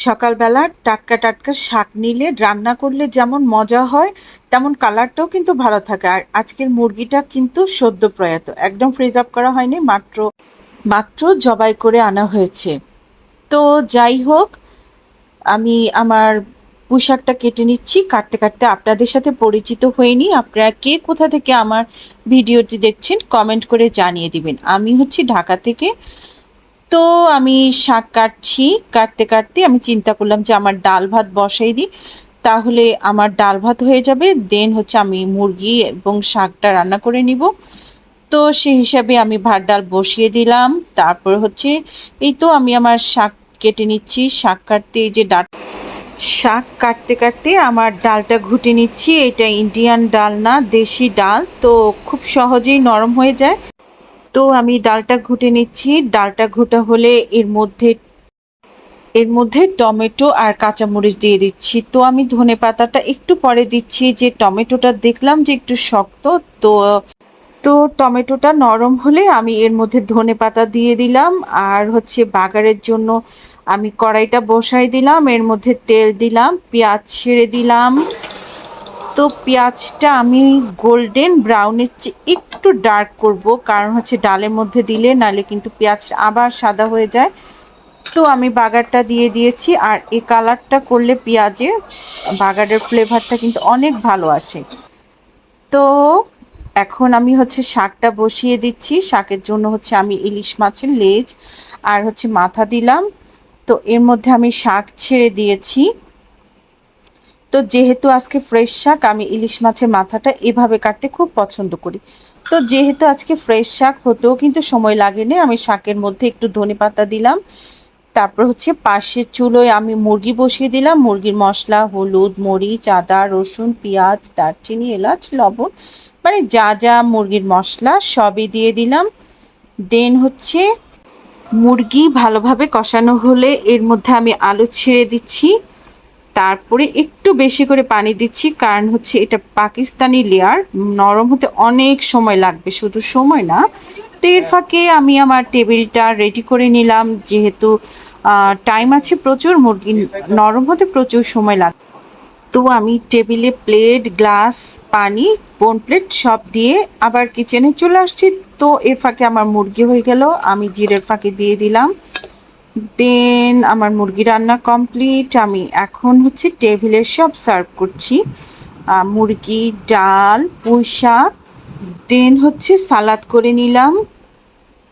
সকালবেলা টাটকা টাটকা শাক নিলে রান্না করলে যেমন মজা হয়, তেমন কালারটাও কিন্তু ভালো থাকে। আর আজকের মুরগিটা কিন্তু সদ্য প্রয়াত, একদম ফ্রিজ আপ করা হয়নি, মাত্র মাত্র জবাই করে আনা হয়েছে। তো যাই হোক, আমি আমার পুঁইশাকটা কেটে নিচ্ছি। কাটতে কাটতে আপনাদের সাথে পরিচিত হয়নি। আপনারা কে কোথা থেকে আমার ভিডিওটি দেখছেন কমেন্ট করে জানিয়ে দিবেন। আমি হচ্ছি ঢাকা থেকে। তো আমি শাক কাটছি। কাটতে কাটতে আমি চিন্তা করলাম যে আমার ডাল ভাত বসাই দিই, তাহলে আমার ডাল ভাত হয়ে যাবে। দেন হচ্ছে আমি মুরগি এবং শাকটা রান্না করে নিব। তো সেই হিসাবে আমি ভাত ডাল বসিয়ে দিলাম। তারপর হচ্ছে এই তো আমি আমার শাক কেটে নিচ্ছি। শাক কাটতে কাটতে আমার ডালটা ঘুটে নিচ্ছি। এটা ইন্ডিয়ান ডাল না, দেশি ডাল, তো খুব সহজেই নরম হয়ে যায়। তো আমি ডালটা ঘুটে নিচ্ছি। ডালটা ঘুটা হলে এর মধ্যে টমেটো আর কাঁচামরিচ দিয়ে দিচ্ছি। তো আমি ধনেপাতাটা একটু পরে দিচ্ছি, যে টমেটোটা দেখলাম যে একটু শক্ত। তো তো টমেটোটা নরম হলে আমি এর মধ্যে ধনেপাতা দিয়ে দিলাম। আর হচ্ছে বাগারের জন্য আমি কড়াইটা বসাই দিলাম, এর মধ্যে তেল দিলাম, পেঁয়াজ ছেড়ে দিলাম। তো পেঁয়াজটা আমি গোল্ডেন ব্রাউনের চেয়ে একটু ডার্ক করব, কারণ হচ্ছে ডালের মধ্যে দিলে নালে কিন্তু পেঁয়াজ আবার সাদা হয়ে যায়। তো আমি বাগারটা দিয়ে দিয়েছি। আর এই কালারটা করলে পেঁয়াজের বাগারের ফ্লেভারটা কিন্তু অনেক ভালো আসে। তো এখন আমি হচ্ছে শাকটা বসিয়ে দিচ্ছি। শাকের জন্য হচ্ছে আমি ইলিশ মাছের লেজ আর হচ্ছে মাথা দিলাম। তো এর মধ্যে আমি শাক ছেড়ে দিয়েছি। তো যেহেতু আজকে ফ্রেশ শাক, আমি ইলিশ মাছের মাথাটা এভাবে কাটতে খুব পছন্দ করি। তো যেহেতু আজকে ফ্রেশ শাক, হতেও কিন্তু সময় লাগেনি। আমি শাকের মধ্যে একটু ধনেপাতা দিলাম। তারপর হচ্ছে পাশের চুলোয় আমি মুরগি বসিয়ে দিলাম। মুরগির মশলা, হলুদ, মরিচ, আদা, রসুন, পেঁয়াজ, দারচিনি, এলাচ, লবণ, মানে যা যা মুরগির মশলা সবই দিয়ে দিলাম। দেন হচ্ছে মুরগি ভালোভাবে কষানো হলে এর মধ্যে আমি আলু ছেড়ে দিচ্ছি। তারপরে একটু বেশি করে পানি দিচ্ছি, কারণ হচ্ছে এটা পাকিস্তানি লেয়ার, নরম হতে অনেক সময় লাগবে, শুধু সময় না। তো এর ফাঁকে আমি আমার টেবিলটা রেডি করে নিলাম, যেহেতু টাইম আছে প্রচুর, মুরগি নরম হতে প্রচুর সময় লাগবে। তো আমি টেবিলে প্লেট, গ্লাস, পানি, বোন প্লেট সব দিয়ে আবার কিচেনে চলে আসছি। তো এর ফাঁকে আমার মুরগি হয়ে গেল, আমি জিরের ফাঁকে দিয়ে দিলাম। দেন আমার মুরগি রান্না কমপ্লিট। আমি এখন হচ্ছে টেবিলে সব সার্ভ করছি। মুরগি, ডাল, পুঁই শাক, দেন হচ্ছে সালাদ করে নিলাম।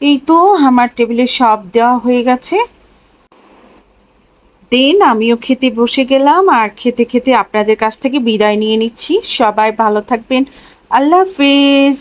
এই তো আমার টেবিলে সব দেওয়া হয়ে গেছে। দেন আমিও খেতে বসে গেলাম, আর খেতে খেতে আপনাদের কাছ থেকে বিদায় নিয়ে নিচ্ছি। সবাই ভালো থাকবেন। আল্লাহ হাফেজ।